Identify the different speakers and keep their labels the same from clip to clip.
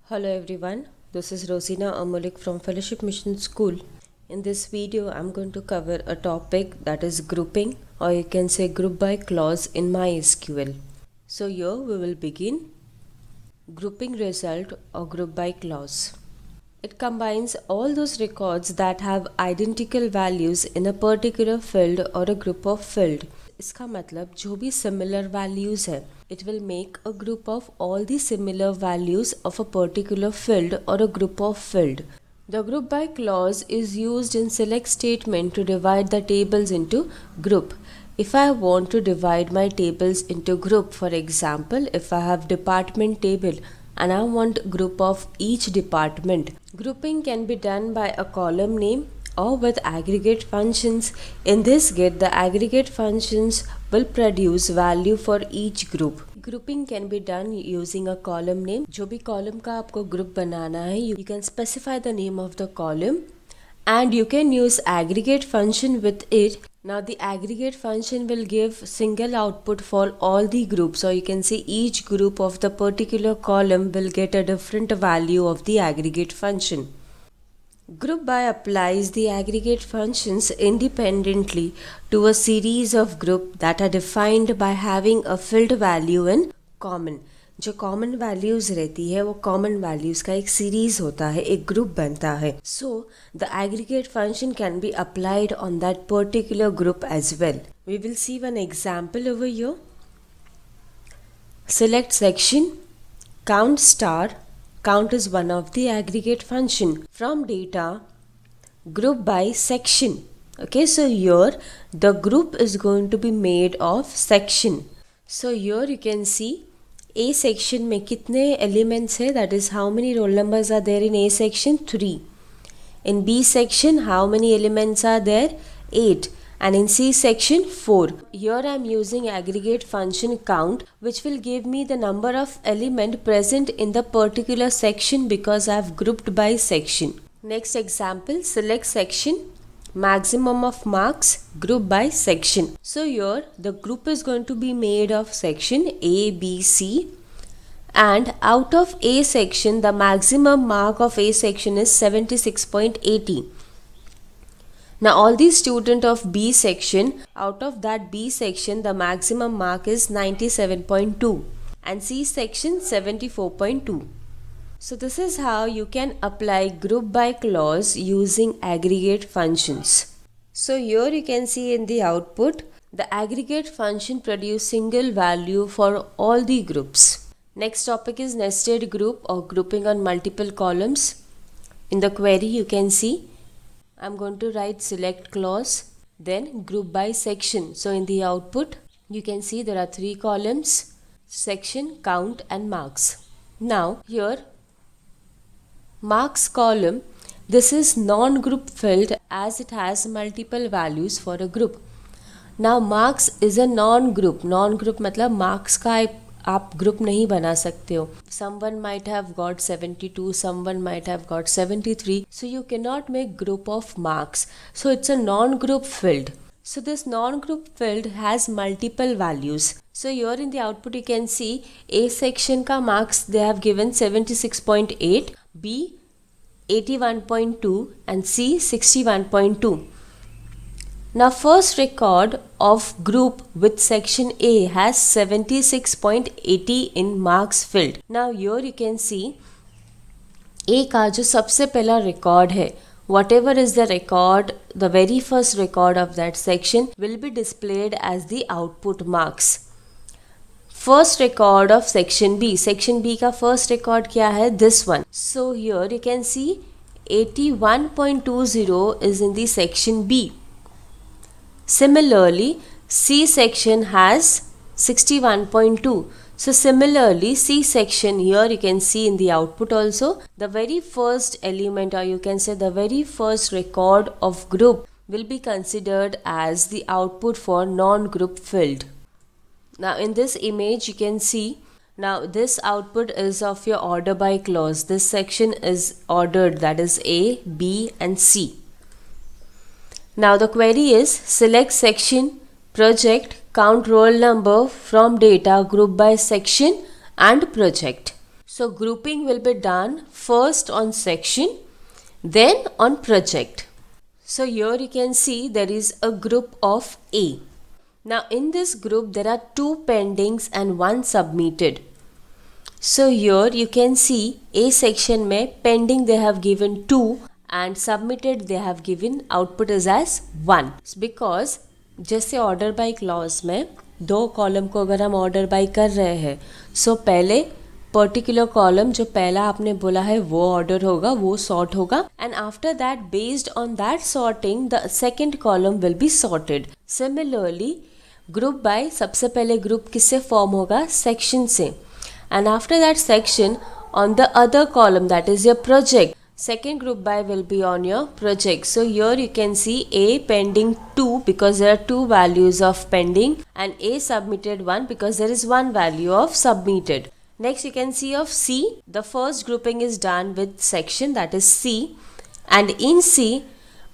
Speaker 1: Hello everyone, this is Rosina Amulik from Fellowship Mission School. In this video, I'm going to cover a topic that is grouping, or you can say group by clause in MySQL. So here we will begin grouping result or group by clause. It combines all those records that have identical values in a particular field or a group of field. इसका मतलब जो भी similar values है, it will make a group of all the similar values of a particular field or a group of field. The group by clause is used in select statement to divide the tables into group. If I want to divide my tables into group, for example, if I have department table and I want group of each department, grouping can be done by a column name or with aggregate functions. In this gate, the aggregate functions will produce value for each group. Grouping can be done using a column name. जो भी column का आपको group बनाना है, you can specify the name of the column and you can use aggregate function with it. Now the aggregate function will give single output for all the groups, or you can say each group of the particular column will get a different value of the aggregate function. Group by applies the aggregate functions independently to a series of groups that are defined by having a filled value in common. जो common values रहती है वो common values का एक series होता है, एक group बनता है. So the aggregate function can be applied on that particular group as well. We will see one example over here. Select section, count star. Count is one of the aggregate function. From data, group by section. Okay, so here the group is going to be made of section. So here you can see A section में कितने elements है, that is how many roll numbers are there in A section? 3. In B section, how many elements are there? 8. And in C section 4. Here I am using aggregate function count, which will give me the number of element present in the particular section because I have grouped by section. Next example, select section, maximum of marks, group by section. So here the group is going to be made of section A, B, C, and out of A section the maximum mark of A section is 76.80. Now all the student of B section, out of that B section the maximum mark is 97.2 and C section 74.2. So this is how you can apply group by clause using aggregate functions. So here you can see in the output, the aggregate function produce single value for all the groups. Next topic is nested group or grouping on multiple columns. In the query you can see, I'm going to write select clause, then group by section. So in the output, you can see there are 3 columns, section, count and marks. Now here, marks column, this is non-group field as it has multiple values for a group. Now marks is a non-group. Non-group मतलब marks का आप group नहीं बना सकते हो. Someone might have got 72, someone might have got 73. So you cannot make group of marks. So it's a non-group field. So this non-group field has multiple values. So here in the output you can see A section का marks they have given 76.8, B 81.2 and C 61.2. Now first record of group with section A has 76.80 in marks field. Now here you can see A का जो सबसे पहला record है, whatever is the record, the very first record of that section will be displayed as the output marks. First record of section B. Section B का first record क्या है? This one. So here you can see 81.20 is in the section B. Similarly, C section has 61.2. So similarly, C section here you can see in the output also, the very first element, or you can say the very first record of group will be considered as the output for non-group field. Now in this image you can see, now this output is of your order by clause. This section is ordered, that is A, B and C. Now the query is select section, project, count roll number from data, group by section and project. So grouping will be done first on section, then on project. So here you can see there is a group of A. Now in this group there are 2 pendings and 1 submitted. So here you can see A section में pending they have given 2 and submitted they have given output is as 1. Because जैसे order by clause में 2 column को अगर हम order by कर रहे हैं, सो पहले पर्टिकुलर कॉलम जो पहला आपने बोला है वो ऑर्डर होगा, वो सॉर्ट होगा, and after that based on that sorting the second column will be sorted. Similarly group by सबसे पहले ग्रुप किससे फॉर्म होगा? सेक्शन से, and after that section on the other column, that is your project, second group by will be on your project. So here you can see A pending 2 because there are 2 values of pending, and A submitted 1 because there is 1 value of submitted. Next you can see of C, the first grouping is done with section, that is C, and in C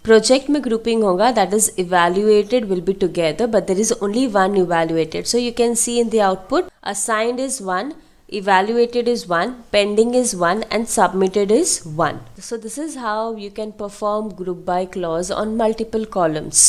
Speaker 1: project में grouping होगा, that is evaluated will be together, but there is only one evaluated. So you can see in the output assigned is 1, evaluated is 1, pending is 1, and submitted is 1. So this is how you can perform group by clause on multiple columns.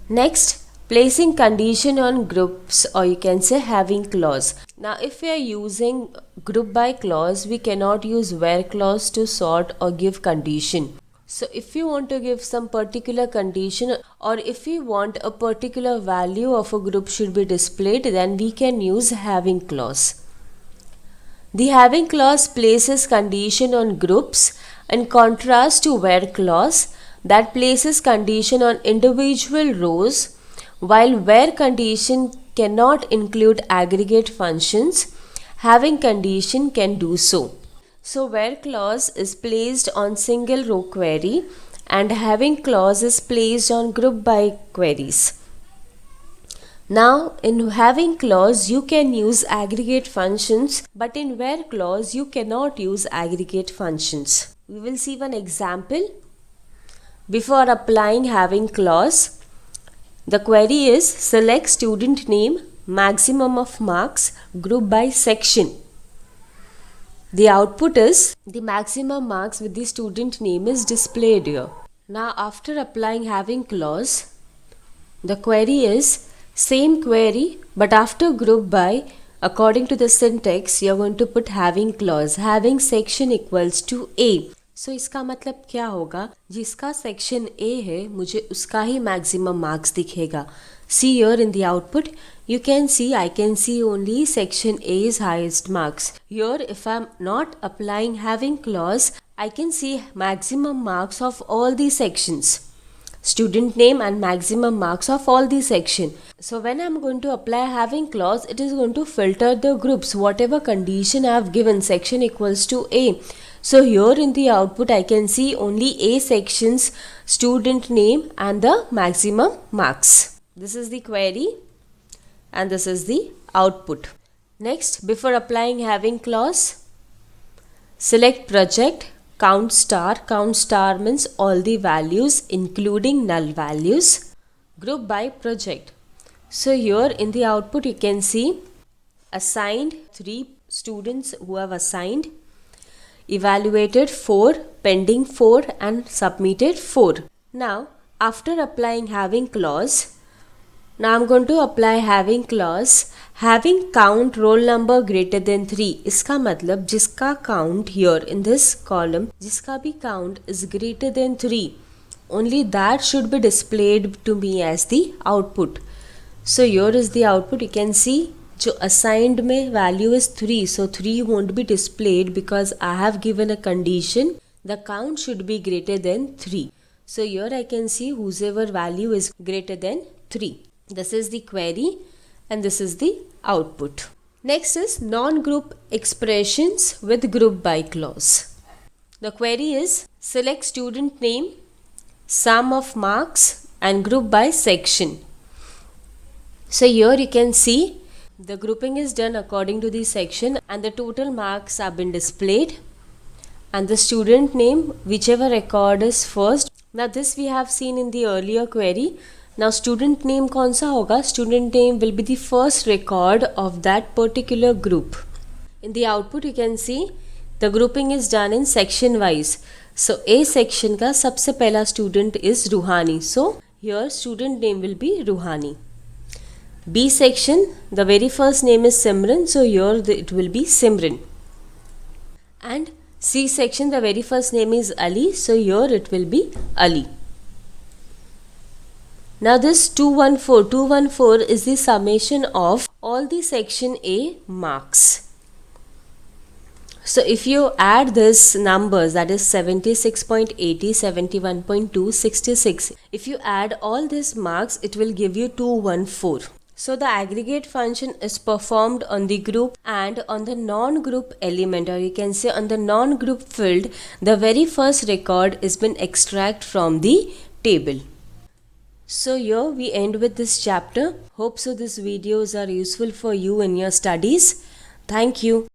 Speaker 1: Next, placing condition on groups, or you can say having clause. Now if we are using group by clause, we cannot use where clause to sort or give condition. So if you want to give some particular condition, or if you want a particular value of a group should be displayed, then we can use having clause. The having clause places condition on groups in contrast to where clause that places condition on individual rows, while where condition cannot include aggregate functions, having condition can do so. So where clause is placed on single row query and having clause is placed on group by queries. Now in having clause you can use aggregate functions, but in where clause you cannot use aggregate functions. We will see one example. Before applying having clause, the query is select student name, maximum of marks, group by section. The output is the maximum marks with the student name is displayed here. Now after applying having clause, the query is same query, but after group by, according to the syntax, you are going to put having clause, having section equals to A. So इसका मतलब क्या होगा? जिसका section A है मुझे उसका ही maximum marks दिखेगा. See here in the output, you can see I can see only section A's highest marks. Here if I am not applying having clause, I can see maximum marks of all the sections. Student name and maximum marks of all the section. So when I am going to apply having clause, it is going to filter the groups, whatever condition I have given, section equals to A. So here in the output I can see only A section's student name and the maximum marks. This is the query and this is the output. Next, before applying having clause, select project, count star. Count star means all the values including null values. Group by project. So here in the output you can see assigned 3 students who have assigned, evaluated 4, pending 4, and submitted 4. Now after applying having clause, now I am going to apply having clause, having count roll number greater than 3. इसका मतलब जिसका count here in this column, जिसका भी count is greater than 3, only that should be displayed to me as the output. So here is the output. You can see जो assigned में value is 3, so 3 won't be displayed because I have given a condition the count should be greater than 3. So here I can see whosever value is greater than 3. This is the query and this is the output. Next is non-group expressions with group by clause. The query is select student name, sum of marks, and group by section. So here you can see the grouping is done according to the section and the total marks have been displayed, and the student name, whichever record is first. Now this we have seen in the earlier query. Now student name कौन सा होगा? Student name will be the first record of that particular group. In the output you can see the grouping is done in section wise. So A section ka sabse pehla student is Ruhani. So here student name will be Ruhani. B section, the very first name is Simran. So here it will be Simran. And C section, the very first name is Ali. So here it will be Ali. Now this 214 is the summation of all the section A marks. So if you add this numbers, that is 76.80, 71.2, 66, if you add all these marks, it will give you 214. So the aggregate function is performed on the group and on the non-group element, or you can say on the non-group field, the very first record is been extracted from the table. So here we end with this chapter. Hope so these videos are useful for you in your studies. Thank you.